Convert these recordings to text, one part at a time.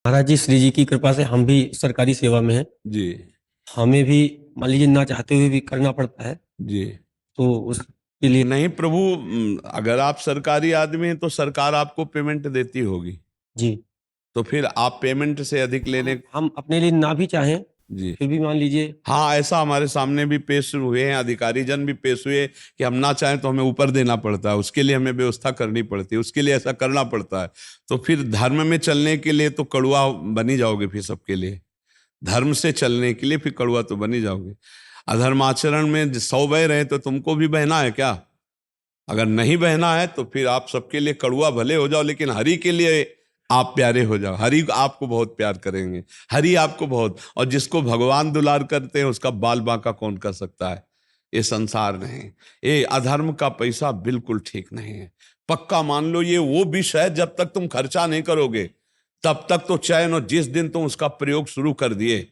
महाराज जी, श्री जी की कृपा से हम भी सरकारी सेवा में हैं। जी हमें भी मान लीजिए ना चाहते हुए भी करना पड़ता है, जी। तो उसके लिए नहीं प्रभु, अगर आप सरकारी आदमी हैं तो सरकार आपको पेमेंट देती होगी, जी तो फिर आप पेमेंट से अधिक लेने। हम अपने लिए ना भी चाहें जी फिर भी मान लीजिए। हाँ, ऐसा हमारे सामने भी पेश हुए हैं, अधिकारी जन भी पेश हुए कि हम ना चाहें तो हमें ऊपर देना पड़ता है, उसके लिए हमें व्यवस्था करनी पड़ती है, उसके लिए ऐसा करना पड़ता है। तो फिर धर्म में चलने के लिए तो कड़वा बनी जाओगे, फिर सबके लिए धर्म से चलने के लिए फिर कड़वा तो बनी जाओगे। अधर्माचरण में 100 बह रहे तो तुमको भी बहना है क्या? अगर नहीं बहना है तो फिर आप सबके लिए कड़वा भले हो जाओ, लेकिन हरि के लिए आप प्यारे हो जाओ। हरि आपको बहुत प्यार करेंगे, हरि आपको बहुत, और जिसको भगवान दुलार करते हैं उसका बाल बांका कौन कर सकता है? ये संसार नहीं, ये अधर्म का पैसा बिल्कुल ठीक नहीं है। पक्का मान लो, ये वो विष है, जब तक तुम खर्चा नहीं करोगे तब तक तो चैन, और जिस दिन तुम उसका प्रयोग शुरू कर दिए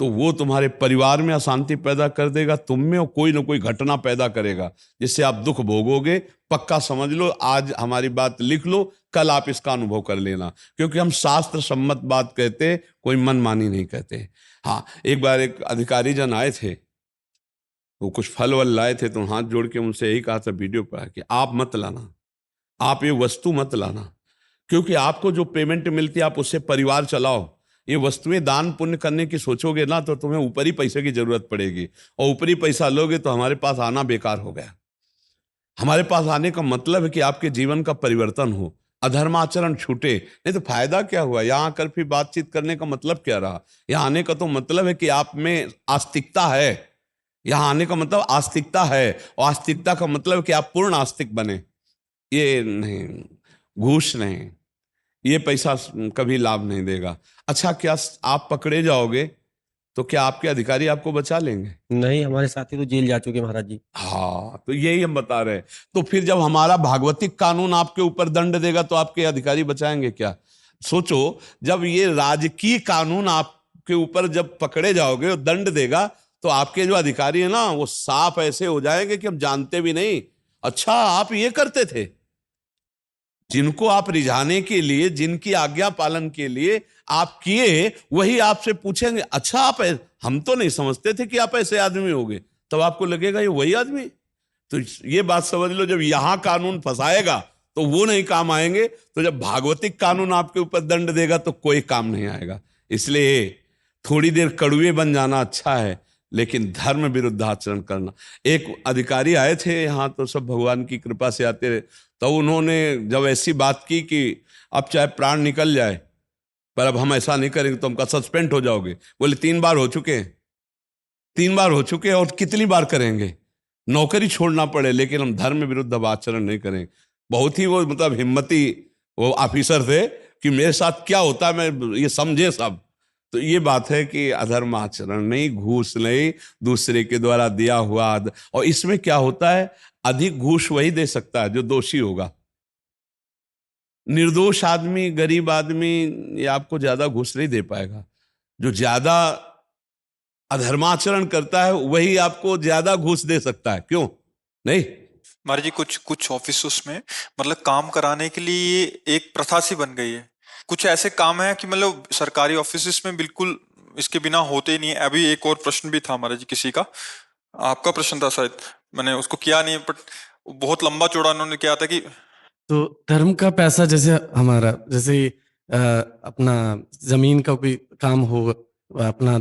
तो वो तुम्हारे परिवार में अशांति पैदा कर देगा, तुम में कोई ना कोई घटना पैदा करेगा जिससे आप दुख भोगोगे। पक्का समझ लो, आज हमारी बात लिख लो, कल आप इसका अनुभव कर लेना, क्योंकि हम शास्त्र सम्मत बात कहते, कोई मनमानी नहीं कहते। हाँ, एक बार एक अधिकारी जन आए थे, वो कुछ फल वल लाए थे, तो हाथ जोड़ के उनसे यही कहा था वीडियो पर कि आप मत लाना, आप ये वस्तु मत लाना, क्योंकि आपको जो पेमेंट मिलती है आप उससे परिवार चलाओ। ये वस्तुएं दान पुण्य करने की सोचोगे ना तो तुम्हें ऊपरी पैसे की जरूरत पड़ेगी, और ऊपरी पैसा लोगे तो हमारे पास आना बेकार हो गया। हमारे पास आने का मतलब है कि आपके जीवन का परिवर्तन हो, अधर्माचरण छूटे, नहीं तो फायदा क्या हुआ? यहाँ आकर फिर बातचीत करने का मतलब क्या रहा? यहाँ आने का तो मतलब है कि आप में आस्तिकता है। यहाँ आने का मतलब आस्तिकता है, और आस्तिकता का मतलब है कि आप पूर्ण आस्तिक बने। ये नहीं, घूस नहीं, ये पैसा कभी लाभ नहीं देगा। अच्छा, क्या आप पकड़े जाओगे तो क्या आपके अधिकारी आपको बचा लेंगे? नहीं, हमारे साथी तो जेल जा चुके महाराज जी। हाँ, तो यही हम बता रहे हैं। तो फिर जब हमारा भागवतिक कानून आपके ऊपर दंड देगा तो आपके अधिकारी बचाएंगे क्या? सोचो, जब ये राजकीय कानून आपके ऊपर जब पकड़े जाओगे और दंड देगा, तो आपके जो अधिकारी है ना, वो साफ ऐसे हो जाएंगे कि हम जानते भी नहीं, अच्छा आप ये करते थे। जिनको आप रिझाने के लिए, जिनकी आज्ञा पालन के लिए आप किए, वही आपसे पूछेंगे, अच्छा आप हम तो नहीं समझते थे कि आप ऐसे आदमी होगे। तब आपको लगेगा ये वही आदमी। तो ये बात समझ लो, जब यहां कानून फंसाएगा तो वो नहीं काम आएंगे, तो जब भागवतिक कानून आपके ऊपर दंड देगा तो कोई काम नहीं आएगा। इसलिए थोड़ी देर कड़वे बन जाना अच्छा है, लेकिन धर्म विरुद्ध आचरण करना। एक अधिकारी आए थे यहाँ, तो सब भगवान की कृपा से आते रहे, तो उन्होंने जब ऐसी बात की कि अब चाहे प्राण निकल जाए पर अब हम ऐसा नहीं करेंगे, तो हमका सस्पेंड हो जाओगे। बोले 3 बार हो चुके हैं, 3 बार हो चुके हैं, और कितनी बार करेंगे? नौकरी छोड़ना पड़े लेकिन हम धर्म विरुद्ध अब आचरण नहीं करेंगे। बहुत ही वो मतलब हिम्मती वो ऑफिसर थे कि मेरे साथ क्या होता है मैं ये समझे सब। तो ये बात है कि अधर्म आचरण नहीं, घूस नहीं, दूसरे के द्वारा दिया हुआ और इसमें क्या होता है, अधिक घूस वही दे सकता है जो दोषी होगा। निर्दोष आदमी, गरीब आदमी, ये आपको ज्यादा घूस नहीं दे पाएगा। जो ज्यादा अधर्माचरण करता है वही आपको ज्यादा घूस दे सकता है, क्यों नहीं? महाराज जी, कुछ कुछ ऑफिस में मतलब काम कराने के लिए एक प्रथा सी बन गई है। कुछ ऐसे काम है कि मतलब सरकारी ऑफिस में बिल्कुल इसके बिना होते ही नहीं है। अभी एक और प्रश्न भी था महाराज जी, किसी का, आपका प्रश्न था शायद, मैंने उसको किया नहीं, बट बहुत लंबा चौड़ा उन्होंने किया था कि तो धर्म का पैसा जैसे हमारा, जैसे अपना जमीन का कोई काम हो, अपना